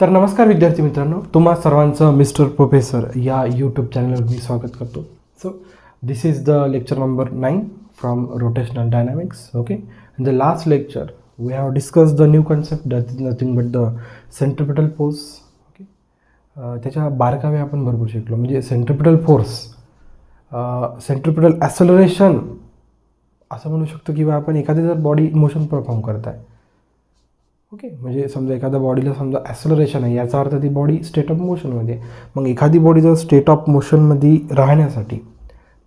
तर नमस्कार विद्यार्थी मित्रांनो, तुम्हा सर्वांचं मिस्टर प्रोफेसर या यूट्यूब चॅनलवर मी स्वागत करतो. So this is the lecture number 9 from rotational dynamics. Okay, in the last lecture we have discussed the new concept that is nothing but the centripetal force. Okay, त्याच्या बारकावे आपण भरपूर शिकलो. म्हणजे सेंट्रिपिटल फोर्स, सेंट्रिपिटल ॲक्सेलरेशन असं म्हणू शकतो किंवा आपण एखादी जर बॉडी मोशन परफॉर्म करताय. ओके, म्हणजे समजा एखाद्या बॉडीला समजा ॲक्सेलरेशन आहे, याचा अर्थ ती बॉडी स्टेट ऑफ मोशनमध्ये. मग एखादी बॉडी जर स्टेट ऑफ मोशनमध्ये राहण्यासाठी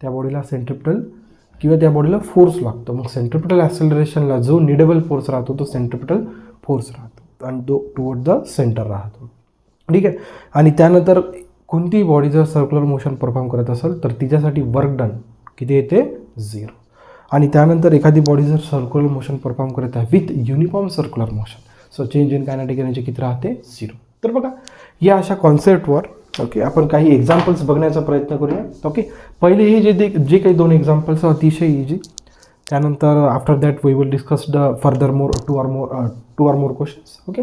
त्या बॉडीला सेंट्रिपिटल किंवा त्या बॉडीला फोर्स लागतो. मग सेंट्रिपिटल ॲक्सेलरेशनला जो निडेबल फोर्स राहतो तो सेंट्रिपिटल फोर्स राहतो आणि तो टुवर्ड द सेंटर राहतो. ठीक आहे. आणि त्यानंतर कोणतीही बॉडी जर सर्क्युलर मोशन परफॉर्म करत असेल तर तिच्यासाठी वर्क डन किती येते? 0. आणि त्यानंतर एखादी बॉडी जर सर्क्युलर मोशन परफॉर्म करत आहे with uniform circular motion, so change in kinetic energy किती राहते? 0. तर बघा, या अशा कॉन्सेप्टवर ओके आपण काही एक्झाम्पल्स बघण्याचा प्रयत्न करूया. ओके, पहिले हे जे काही 2 एक्झाम्पल्स अतिशय इझी. त्यानंतर after that we will discuss the further more two or more questions. Okay,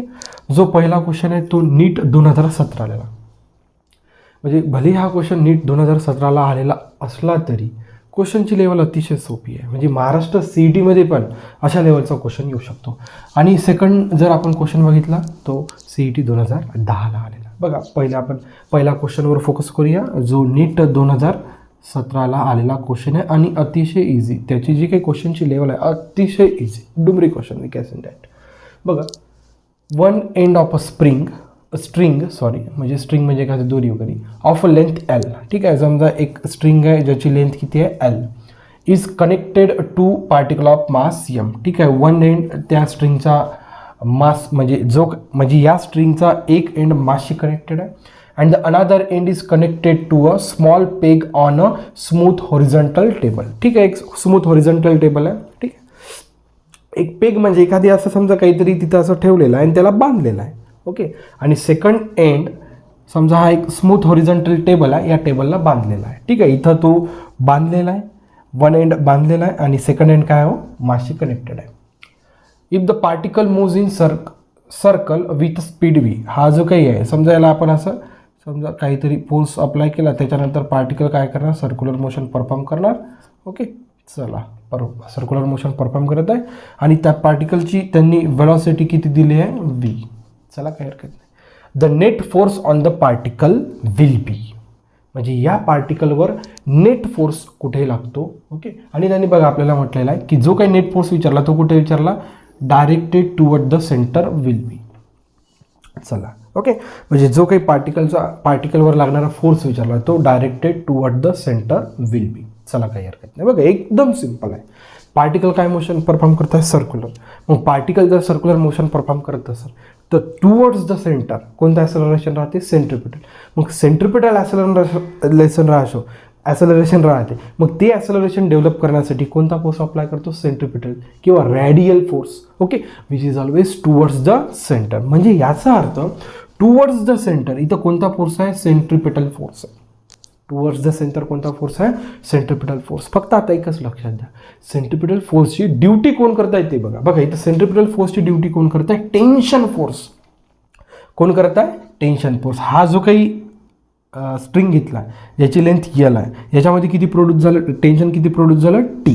जो पहिला क्वेश्चन आहे तो नीट 2017 आलेला. म्हणजे भले हा क्वेश्चन नीट 2017ला आलेला असला तरी क्वेश्चनची लेवल अतिशय सोपी आहे. म्हणजे महाराष्ट्र CETमध्ये पण अशा लेवलचा क्वेश्चन येऊ शकतो. आणि सेकंड जर आपण क्वेश्चन बघितला तो CET 2010ला आलेला. बघा, आपण पहिला क्वेश्चनवर फोकस करूया, जो नीट 2017ला आलेला क्वेश्चन आहे आणि अतिशय इझी. त्याची जी काही क्वेश्चनची लेवल आहे अतिशय इझी, डुमरी question we can say that. बघा, one end of a string म्हणजे स्ट्रिंग म्हणजे एखादी दोरी वगैरे ऑफ अ लेंथ L. ठीक आहे, समजा एक स्ट्रिंग आहे ज्याची लेंथ किती आहे? L is connected to particle of mass M. ठीक आहे, वन एंड त्या स्ट्रिंगचा मास म्हणजे या स्ट्रिंगचा एक एंड मासशी कनेक्टेड आहे and the another end is connected to a small peg on a smooth horizontal table. ठीक आहे, एक स्मूथ हॉरिझॉन्टल टेबल आहे. ठीक आहे, एक पेग म्हणजे एखादी असं समजा काहीतरी तिथं असं ठेवलेलं आहे आणि त्याला बांधलेलं आहे. ओके, आणि सेकंड एंड समजा हा एक स्मूथ हॉरिझॉन्टल टेबल आहे, या टेबलला बांधलेला आहे. ठीक आहे, इथं तो बांधलेला आहे, वन एंड बांधलेला आहे आणि सेकंड एंड काय हो? मासशी कनेक्टेड आहे. If the particle moves in circle with speed v, हा जो काही आहे समजा याला आपण असं समजा काहीतरी फोर्स अप्लाय केला, त्याच्यानंतर पार्टिकल काय करणार? सर्क्युलर मोशन परफॉर्म करणार. ओके, चला सर्क्युलर मोशन परफॉर्म करत आहे आणि त्या पार्टिकलची त्यांनी वेलॉसिटी किती दिली आहे? v. चला, काही हरकत नाही. The net force on the particle will be, म्हणजे या पार्टिकलवर नेट फोर्स कुठे लागतो? ओके, आणि त्यांनी बघा आपल्याला म्हटलेलं आहे की जो काही नेट फोर्स विचारला तो कुठे विचारला? Directed toward the centre will be. चला, ओके, म्हणजे जो काही पार्टिकलवर लागणारा फोर्स विचारला तो directed toward the centre will be. चला, काही हरकत नाही. बघा, एकदम सिम्पल आहे. पार्टिकल काय मोशन परफॉर्म करत आहे? सर्क्युलर. मग पार्टिकल जर सर्क्युलर मोशन परफॉर्म करत असेल तर टुवर्ड्स द सेंटर कोणतं ॲक्सेलरेशन राहते? सेंट्रिपिटल. मग सेंट्रिपिटल ॲक्सेलरेशन राहते. मग ते ॲक्सेलरेशन डेव्हलप करण्यासाठी कोणता फोर्स अप्लाय करतो? सेंट्रिपिटल किंवा radial force. Okay, which is always towards the centre. म्हणजे याचा अर्थ टुवर्ड्स द सेंटर इथं कोणता फोर्स आहे? सेंट्रिपिटल फोर्स आहे. टुवर्ड्स द सेंटर कोणता फोर्स आहे? Centripetal force. फक्त आता एकच लक्षात द्या, सेंट्रिपिटल फोर्सची ड्युटी कोण करता येते? बघा इथं सेंट्रिपिटल फोर्सची ड्युटी कोण करत आहे? Tension force. कोण करत आहे? Tension force. हा जो काही स्ट्रिंग घेतला ज्याची लेंथ L आहे, याच्यामध्ये किती प्रोड्यूस झालं? टेन्शन किती प्रोड्यूस झालं? T.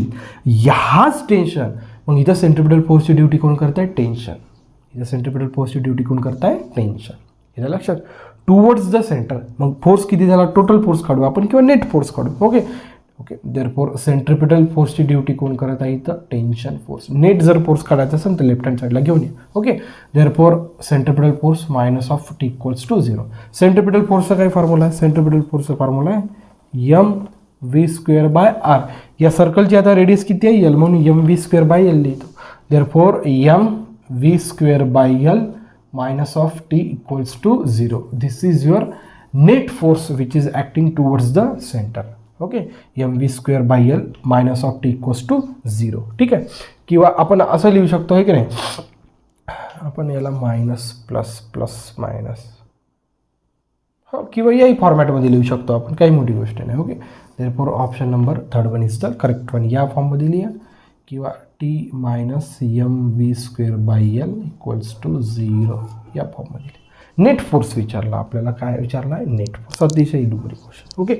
ह्याच टेन्शन, मग इथं सेंट्रिपिटल फोर्सची ड्युटी कोण करत आहे? टेन्शन. इथं सेंट्रिपिटल फोर्सची ड्युटी कोण करत आहे? टेन्शन. इथं लक्षात, टुवर्ड्स द सेंटर. मग फोर्स किती झाला? टोटल फोर्स काढू आपण किंवा नेट फोर्स काढू. ओके ओके, देअरफॉर सेंट्रिपिटल फोर्सची ड्युटी कोण करत आहे? इथं टेन्शन फोर्स. नेट जर फोर्स काढायचा असेल तर लेफ्ट हँड साईडला घेऊन या. Okay, therefore centripetal force minus of T equals to 0. Centripetal फोर्सचा काय फॉर्म्युला आहे? सेंट्रिपिटल फोर्सचा फॉर्म्युला आहे mv²/r. या सर्कलची आता रेडियस किती आहे? L, म्हणून mv²/L लिहितो. Therefore mv²/L minus of T equals to 0. This is your net force which is acting towards the center. Okay, mv²/L minus of T equals to 0. ठीक आहे, किंवा आपण असं लिहू शकतो आहे की नाही, आपण याला मायनस प्लस प्लस मायनस हो किंवा याही फॉर्मॅटमध्ये लिहू शकतो आपण, काही मोठी गोष्ट नाही. Okay, therefore option number 3 is the correct one. या फॉर्ममध्ये लिहा किंवा T minus mv²/L equals to 0 या फॉर्ममध्ये. नेट फोर्स विचारला आपल्याला. काय विचारला आहे? Net force. अतिशय डुमरी क्वेश्चन. ओके,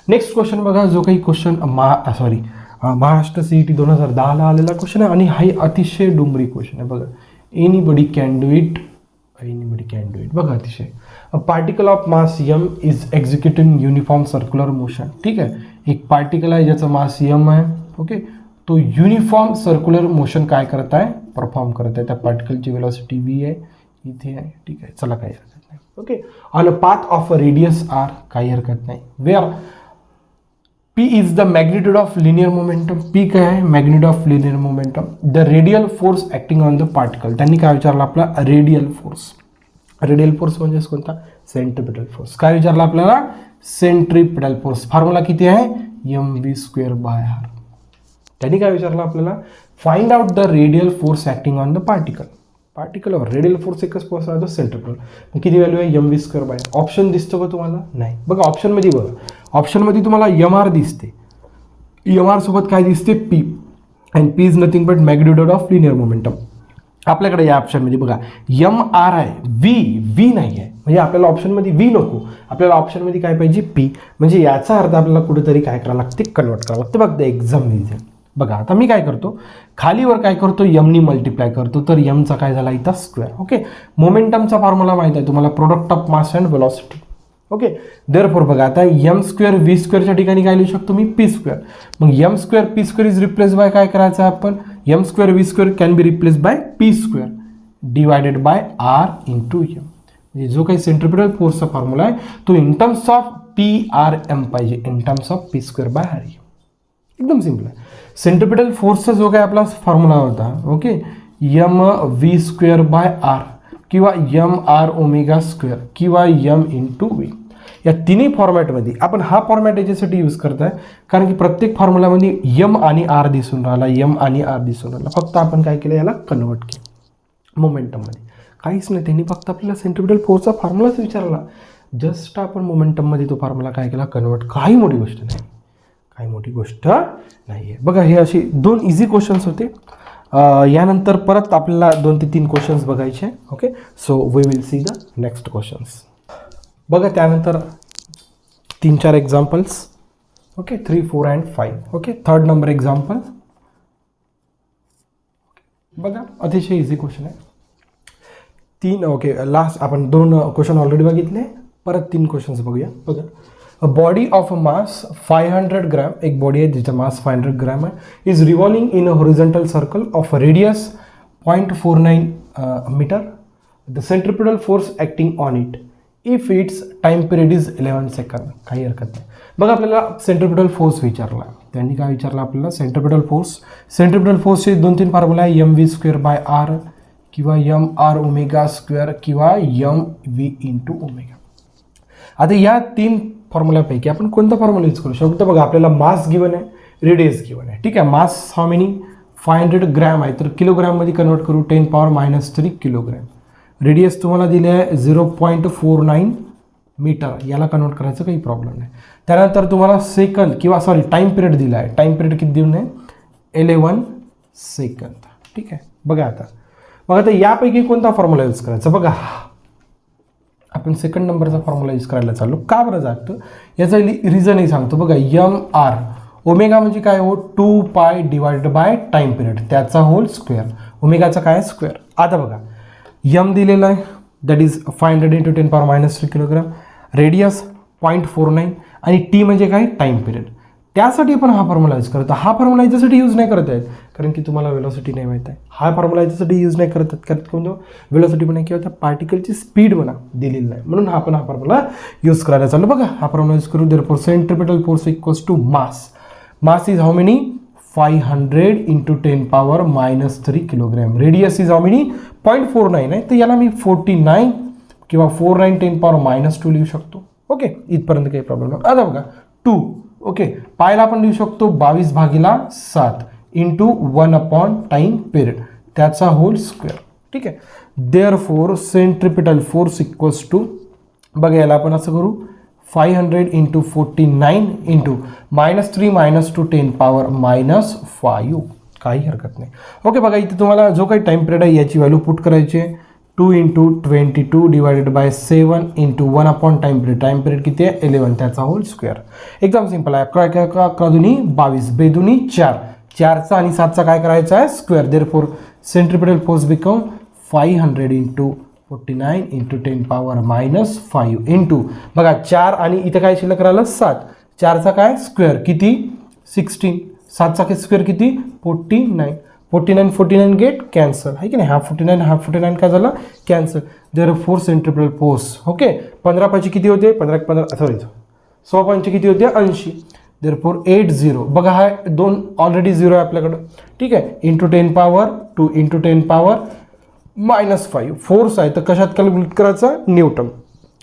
नेक्स्ट क्वेश्चन बघा. जो काही क्वेश्चन महाराष्ट्र CET 2010ला आलेला क्वेश्चन आहे आणि हा अतिशय डुमरी क्वेश्चन आहे बघा. Anybody can do it. बघा अतिशय. A particle of mass m is executing uniform circular motion. ठीक आहे, एक पार्टिकल आहे ज्याचा मास m आहे. ओके, तो युनिफॉर्म सर्क्युलर मोशन काय करत आहे? परफॉर्म करत आहे. त्या पार्टिकलची वेलॉसिटी v आहे, इथे आहे. ठीक आहे, चला काही हरकत नाही. Okay, on a path of a radius r, काही हरकत नाही. Where p is the magnitude of linear momentum. p काय आहे? Magnitude of linear momentum. The radial force acting on the particle. त्यांनी काय विचारलं आपला? Radial force. रेडियल फोर्स म्हणजेच कोणता? Centripetal force. काय विचारलं आपल्याला? Centripetal force. फॉर्म्युला किती आहे? mv²/r. त्यांनी काय विचारलं आपल्याला? Find out the radial force acting on the particle. पार्टिकलवर रेडियल फोर्स एकच फोर्स राहतो, सेंट्रिपिटल. किती व्हॅल्यू आहे? mv²/r. ऑप्शन दिसतो का तुम्हाला? नाही. बघा ऑप्शनमध्ये बघा, ऑप्शनमध्ये तुम्हाला mr दिसते. mr सोबत काय दिसते? p. And p is nothing but magnitude of linear momentum. आपल्याकडे या ऑप्शनमध्ये बघा mr आहे, v नाही आहे. म्हणजे आपल्याला ऑप्शनमध्ये v नको, आपल्याला ऑप्शनमध्ये काय पाहिजे? p. म्हणजे याचा अर्थ आपल्याला कुठेतरी काय करावं लागते? कन्वर्ट करावं लागते. बघा एक्झाम रिझन. बघा आता मी काय करतो? खालीवर काय करतो? m नी मल्टिप्लाय करतो. तर m चा काय झाला इथं? स्क्वेअर. ओके, मोमेंटमचा फॉर्म्युला माहिती आहे तुम्हाला, product of mass and velocity. Okay, therefore बघा आता m² v² ठिकाणी काय लिहू शकतो मी? p². मग m² p² is replace by काय करायचं आपण? m² v² can be replace by p² divided by r into m. म्हणजे जो काही सेंट्रिपिटल फोर्सचा फॉर्म्युला आहे तो इन टर्म्स ऑफ PRM पाहिजे, इन टर्म्स ऑफ p²/r. एकदम सिंपल आहे. सेंट्रिपिटल फोर्सचा जो काही आपला फॉर्म्युला होता, ओके, mv²/r किंवा mr⍵² किंवा m इंटू v. या तिन्ही फॉर्मॅटमध्ये आपण हा फॉर्मॅट याच्यासाठी यूज करत आहे कारण की प्रत्येक फॉर्म्युलामध्ये m आणि r दिसून राहिला, m आणि r दिसून राहिला. फक्त आपण काय केलं? याला कन्वर्ट केलं मोमेंटममध्ये. काहीच नाही, त्यांनी फक्त आपल्याला सेंट्रिपिटल फोर्सचा फॉर्म्युलाच विचारला. जस्ट आपण मोमेंटममध्ये तो फॉर्म्युला काय केला? कन्वर्ट. काही मोठी गोष्ट नाही, काही मोठी गोष्ट नाही आहे. बघा हे असे 2 इझी क्वेश्चन्स होते. यानंतर परत आपल्याला 2 ते 3 क्वेश्चन्स बघायचे. Okay, so we will see the next questions. बघा त्यानंतर 3-4 examples. Okay, 3, 4 and 5. Okay, 3rd number example. बघा अतिशय इझी क्वेश्चन आहे. 3 ओके, लास्ट आपण 2 क्वेश्चन ऑलरेडी बघितले, परत 3 क्वेश्चन्स बघूया. बघा, a body of a mass 500 gram, एक बॉडी आहे जिचा मास 500 ग्रॅम आहे, is revolving in a horizontal circle of radius 0.49 metre. The centripetal force acting on it if it's time period is 11 second. काही हरकत नाही. बघा आपल्याला सेंट्रिपिटल फोर्स विचारला. त्यांनी काय विचारलं आपल्याला? Centripetal force. सेंट्रिपिटल फोर्सचे 2-3 फॉर्म्युला आहे, mv²/r किंवा mr⍵² किंवा mv इंटू ओमेगा. आता या 3 फॉर्म्युल्यापैकी आपण कोणता फॉर्म्युला यूज करू शकतो? बघा आपल्याला मास गिवन आहे, रेडियस गिवन आहे. ठीक आहे, मास हाऊ मेनी? 500 ग्रॅम आहे, तर किलोग्रॅममध्ये कन्वर्ट करू 10⁻³ किलोग्रॅम. रेडियस तुम्हाला दिले आहे 0.49 मीटर, याला कन्वर्ट करायचं काही प्रॉब्लेम नाही. त्यानंतर तुम्हाला सेकंद किंवा टाईम पिरियड दिला आहे. टाईम पिरियड किती देऊन आहे? 11 सेकंद. ठीक आहे, बघा आता यापैकी कोणता फॉर्म्युला यूज करायचा? बघा आपण 2nd नंबरचा फॉर्म्युला यूज करायला चाललो. का बरं जातो? याचा रिझनही सांगतो. बघा mr ओमेगा म्हणजे काय हो? 2π डिवायडेड बाय टाईम पिरियड, त्याचा होल स्क्वेअर. ओमेगाचा काय? स्क्वेअर. आता बघा m दिलेला आहे, that is 500 into 10⁻³ kilogram. Radius 0.49 आणि टी म्हणजे काय? Time period. त्यासाठी आपण हा फॉर्म्युला यूज करतो. हा फॉर्म्युला याच्यासाठी यूज नाही करत आहेत कारण की तुम्हाला वेलॉसिटी नाही माहीत आहे. हा फॉर्म्युला याच्यासाठी यूज नाही करत आहेत कारण कोणतं? वेलॉसिटी म्हणा किंवा त्या पार्टिकलची स्पीड म्हणा दिलेली नाही, म्हणून आपण हा फॉर्म्युला यूज करायला चाललो. बघा हा फॉर्म्युला यूज करू. Therefore centripetal force equals to mass. Mass is how many? 500 into 10⁻³ kilogram. Radius is how many? 0.49 आहे, तर याला मी 49 किंवा 49 10⁻² लिहू शकतो. ओके, इथपर्यंत काही प्रॉब्लेम नाही. आता बघा 2. ओके, पायला आपण लिहू शकतो 22/7 इंटू 1 टाइम पिरियड, त्याचा होल स्क्वेअर. ठीक आहे, therefore centripetal force equals to, बघा याला आपण असं करू 500 इंटू 49 इंटू -3 - 2 10⁻⁻5. काही हरकत नाही. ओके, बघा इथे तुम्हाला जो काही टाइम पिरियड आहे याची व्हॅल्यू पुट करायची आहे. 2 into 22 divided by 7 into 1 upon time period किती आहे 11 त्याचा होल स्क्वेअर. एकदम सिंपल आहे. अकरा दुनी 22 बेदुनी 4 4चा आणि 7चा काय करायचा आहे square. Therefore centripetal force become 500 into 49 into 10 power minus 5 into बघा 4 आणि इथं काय शिल्लक राहिलं 7 4चा काय स्क्वेअर किती 16 7चा काय स्क्वेअर किती 49 49 गेट कॅन्सल आहे की नाही. हाफ 49 काय झालं cancel. Therefore centripetal force okay 15 पाची किती होते 15 सॉरी 100 पाचचे किती होते 80. देअरफॉर 80 बघा हा 2 ऑलरेडी 0 आहे आपल्याकडं ठीक आहे. Into 10 power 2 into 10 power minus 5 force आहे तर कशात कॅल्क्युलेट करायचा न्यूटन.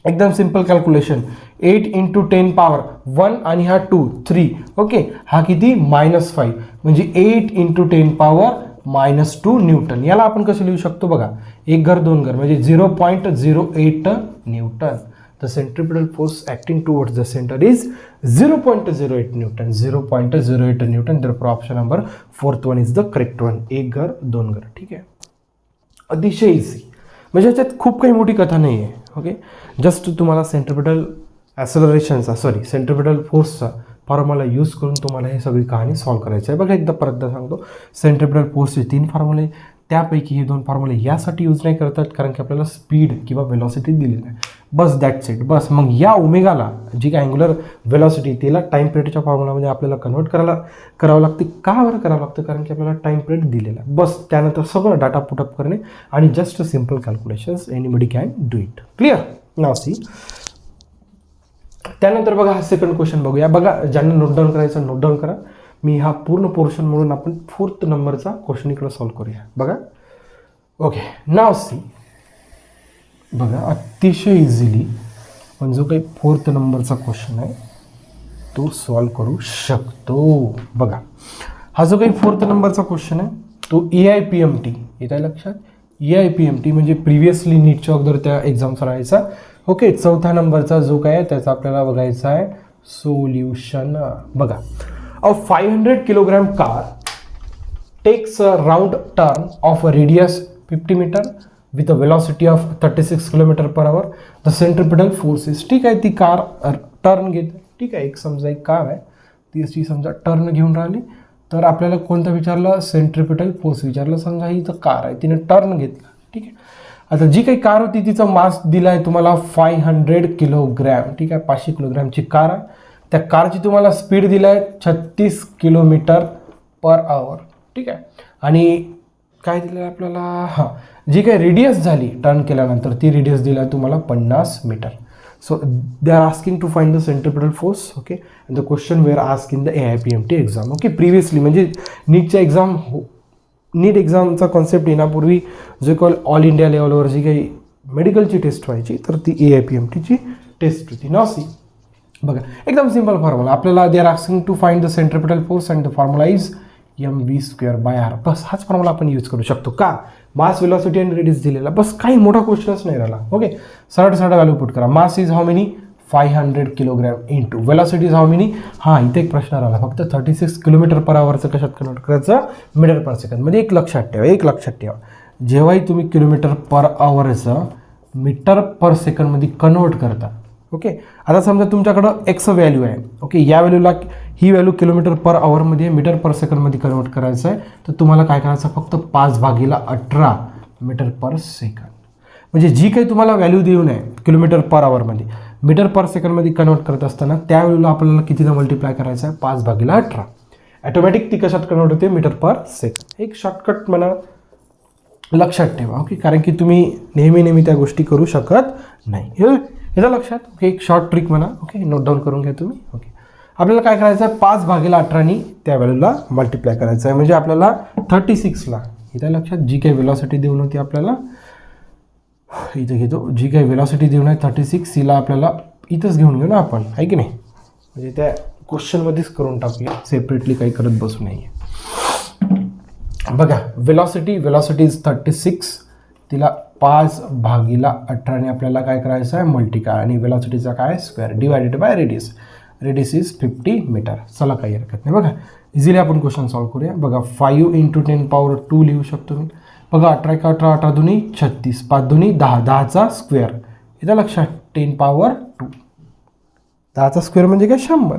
एकदम सिंपल कॅल्क्युलेशन 8 इंटू 10 पॉवर 1 आणि हा 2 3 ओके हा किती -5 म्हणजे 8 इंटू 10 पॉवर -2 न्यूटन. याला आपण कसं लिहू शकतो बघा एक घर दोन घर म्हणजे 0.08 Newton. The centripetal force acting towards the centre is 0.08 Newton 0.08 Newton. therefore option number 4th one is the correct one. एक घर दोन घर ठीक आहे. अतिशय इझी म्हणजे याच्यात खूप काही मोठी कथा नाही आहे ओके. जस्ट तुम्हाला सेंट्रिपिटल ॲक्सेलरेशनचा सेंट्रिपिटल फोर्सचा फॉर्म्युला यूज करून तुम्हाला हे सगळी कहाणी सॉल्व्ह करायची आहे. बघा परत सांगतो सेंट्रिपिटल फोर्सचे 3 फॉर्म्युले त्यापैकी हे 2 फॉर्म्युले यासाठी यूज नाही करतात कारण की आपल्याला स्पीड किंवा वेलॉसिटी दिलेली आहे बस दॅट्स इट बस. मग या ओमेगाला जी काय अँग्युलर वेलॉसिटी तिला टाईम पिरियडच्या फॉर्म्युलामध्ये आपल्याला कन्वर्ट करावं लागते. का बरं करावं लागतं कारण की आपल्याला टाईम पिरियड दिलेला बस. त्यानंतर सगळं डाटा पुटअप करणे आणि just simple calculations anybody can do it. Clear now see. त्यानंतर बघा हा सेकंड क्वेश्चन बघूया. बघा ज्यांना नोट डाऊन करायचं नोट डाऊन करा. मी हा पूर्ण पोर्शन म्हणून आपण 4th नंबरचा क्वेश्चन इकडे सॉल्व्ह करूया. बघा ओके नाव सी. बघा अतिशय इझिली पण जो काही 4th नंबरचा क्वेश्चन आहे तो सॉल्व्ह करू शकतो. बघा हा जो काही 4th नंबरचा क्वेश्चन आहे तो AIPMT येत आहे लक्षात. AIPMT म्हणजे प्रिव्हियसली नीटच्या अगोदर त्या एक्झामचा राहायचा ओके. 4था नंबरचा जो काय आहे त्याचा आपल्याला बघायचा आहे सोल्युशन. बघा a 500 kilogram car takes a round turn of a radius 50 metre with a velocity of 36 km/h. The centripetal force is ठीक आहे. ती कार टर्न घेते ठीक आहे. एक समजा एक कार आहे ती अशी समजा टर्न घेऊन राहिली तर आपल्याला कोणतं विचारलं सेंट्रिपिटल फोर्स विचारलं. समजा ही तर कार आहे तिने टर्न घेतला ठीक आहे. आता जी काही कार होती तिचा मास दिला आहे तुम्हाला 500 किलोग्रॅम ठीक आहे. 500 किलोग्रॅमची कार आहे. त्या कारची तुम्हाला स्पीड दिला आहे 36 km/h ठीक आहे. आणि काय दिलं आहे आपल्याला हां जी काही रेडियस झाली टर्न केल्यानंतर ती रेडियस दिला आहे तुम्हाला 50 metre. So they are asking to find the centripetal force okay. The question were ask in the AIPMT exam okay. Previously म्हणजे नीटच्या एक्झाम नीट एक्झामचा कॉन्सेप्ट येण्यापूर्वी जो काही ऑल इंडिया लेवलवर जी काही मेडिकलची टेस्ट व्हायची तर ती AIPMTची टेस्ट होती. Now see. बघा एकदम सिंपल फॉर्म्युला आपल्याला they are asking to find the centripetal force and the formula is mv²/r. बस हाच फॉर्म्युला आपण यूज करू शकतो. का मास वेलॉसिटी आणि रेडियस दिलेला बस काही मोठा क्वेश्चनच नाही राहिला ओके. सरळ व्हॅल्यू पुट करा. मास is how many 500 kilogram into velocity is how many हां इथे एक प्रश्न राहिला फक्त 36 km/hचं कशात कन्वर्ट करायचं मीटर पर सेकंड. म्हणजे एक लक्षात ठेवा जेव्हाही तुम्ही km/hचं मीटर पर सेकंडमध्ये कन्वर्ट करता ओके. आता समजा तुमच्याकडं एक्स व्हॅल्यू आहे ओके. या व्हॅल्यूला ही व्हॅल्यू km/h मध्ये मीटर पर सेकंडमध्ये कन्वर्ट करायचं आहे तर तुम्हाला काय करायचं फक्त 5/18 मीटर पर सेकंड. म्हणजे जी काही तुम्हाला व्हॅल्यू देऊन आहे km/h मध्ये मीटर पर सेकंडमध्ये कन्वर्ट करत असताना त्या व्हॅल्यूला आपल्याला कितीनं मल्टिप्लाय करायचं आहे 5/18. ॲटोमॅटिक ती कशात कन्वर्ट होते मीटर पर सेकंड. एक शॉर्टकट म्हणा लक्षात ठेवा ओके. कारण की तुम्ही नेहमी त्या गोष्टी करू शकत नाही याचं लक्षात ओके. एक शॉर्ट ट्रिक म्हणा ओके. नोट डाऊन करून घ्या तुम्ही ओके. आपल्याला काय करायचं आहे 5/18 त्या व्हॅल्यूला मल्टिप्लाय करायचं आहे. म्हणजे आपल्याला 36ला इथं लक्षात जी काही वेलॉसिटी देऊन होती आपल्याला इथे घेतो जी काही वेलॉसिटी देऊन आहे 36 हिला आपल्याला इथंच घेऊन घेऊ ना आपण आहे की नाही. म्हणजे त्या क्वेश्चनमध्येच करून टाकूया सेपरेटली काही करत बसू नये. बघा वेलॉसिटी इज 36 तिला 5/18 आपल्याला काय करायचं आहे मल्टिप्लाय आणि वेलॉसिटीचा काय square divided by radius is 50 metre. चला काही हरकत नाही. बघा इझिली आपण क्वेश्चन सॉल्व्ह करूया. बघा 5 × 10⁻² लिहू शकतो मी. बघा 18 × 18 18 दुनी 36, 5 दुनी 10, 10चा स्क्वेअर, इथं लक्षात 10 पॉवर 2, 10चा स्क्वेअर म्हणजे काय 100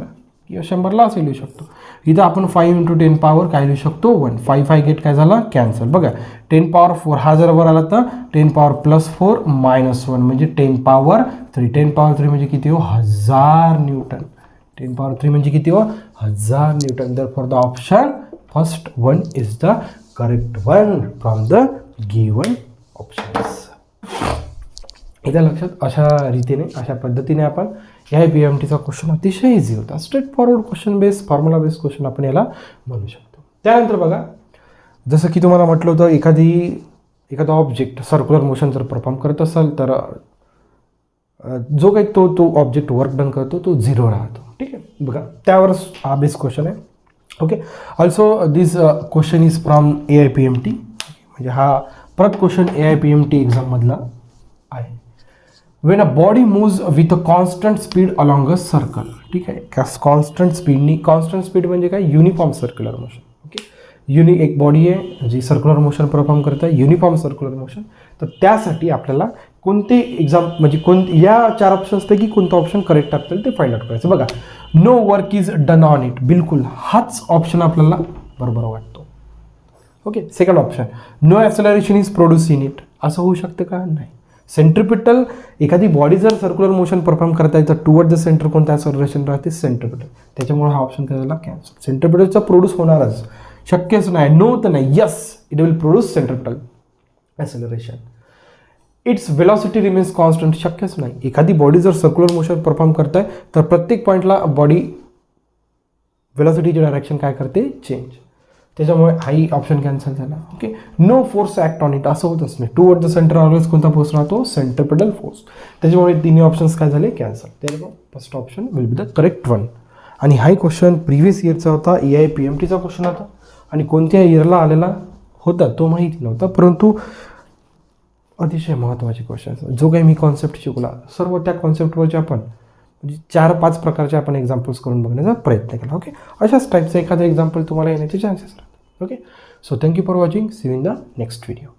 किंवा 100ला असे लिहू शकतो. इथं आपण 5 × 10 पॉवर काय लिहू शकतो 1, 5 5 गेट काय झाला कॅन्सल. बघा 10 पॉवर 4 हा जर वर आला तर 10 पॉवर +4 -1 म्हणजे 10 पॉवर 3. 10 पॉवर 3 म्हणजे किती हो 1000 न्यूटन. 10 पॉवर 3 म्हणजे किती हो 1000 Newton. For the option first one is the correct one from the given options. इथं लक्षात अशा रीतीने अशा पद्धतीने आपण या PMTचा क्वेश्चन अतिशय इझी होता. Straight forward question base formula base question आपण याला म्हणू शकतो. त्यानंतर बघा जसं की तुम्हाला म्हटलं होतं एखादा ऑब्जेक्ट सर्क्युलर मोशन जर परफॉर्म करत असेल तर जो काही तो ऑब्जेक्ट वर्क डन करतो तो 0 राहतो. ठीक आहे, बघा त्यावर हा बेस क्वेश्चन आहे. Okay, also this question is from AIPMT. म्हणजे हा परत क्वेश्चन AIPMT एक्झाममधला आहे. When a body moves with a constant speed along a circle. ठीक आहे, कॉन्स्टंट स्पीड म्हणजे काय युनिफॉर्म सर्क्युलर मोशन. ओके, एक बॉडी आहे जी सर्क्युलर मोशन परफॉर्म करत आहे, युनिफॉर्म सर्क्युलर मोशन. तर त्यासाठी आपल्याला कोणते म्हणजे या 4 ऑप्शन्सपैकी कोणतं ऑप्शन करेक्ट असेल ते फाइंड आउट करायचं. बघा no work is done on it, बिलकुल हाच ऑप्शन आपल्याला बरोबर वाटतो. Okay, second option no acceleration is produce in it, असं होऊ शकतं का नाही. सेंट्रिपिटल एखादी बॉडी जर सर्क्युलर मोशन परफॉर्म करता येतं टुवर्ड द सेंटर कोणतं ॲक्सेलरेशन राहते सेंट्रिपिटल, त्याच्यामुळे हा ऑप्शन काय झाला कॅन्सल. सेंट्रिपिटलचा प्रोड्यूस होणारच शक्यच नाही, नो तर नाही, yes it will produce centripetal acceleration. It's velocity remains constant, शक्यच नाही. एखादी बॉडी जर सर्क्युलर मोशन परफॉर्म करताय तर प्रत्येक पॉईंटला बॉडी वेलॉसिटीची डायरेक्शन काय करते चेंज, त्याच्यामुळे हाही ऑप्शन कॅन्सल झाला. Okay, no force act on it, असं होतच नाही. टुवर्ड द सेंटर ऑलवेज कोणता फोर्स राहतो सेंट्रिपिटल फोर्स, त्याच्यामुळे तिन्ही ऑप्शन्स काय झाले कॅन्सल. त्याच्यामुळे first option will be the correct one. आणि हाही क्वेश्चन प्रिव्हियस इयरचा होता, AIPMTचा क्वेश्चन होता आणि कोणत्या इयरला आलेला होता तो माहिती नव्हता, परंतु अतिशय महत्त्वाचे क्वेश्चन जो काही मी कॉन्सेप्ट शिकला सर्व त्या कॉन्सेप्टवरचे आपण म्हणजे 4-5 प्रकारचे आपण एक्झाम्पल्स करून बघण्याचा प्रयत्न केला. ओके, अशाच टाईपचं एखादं एक्झाम्पल तुम्हाला येण्याचे चान्सेस राहतात. Okay, so thank you for watching, see you in the next video.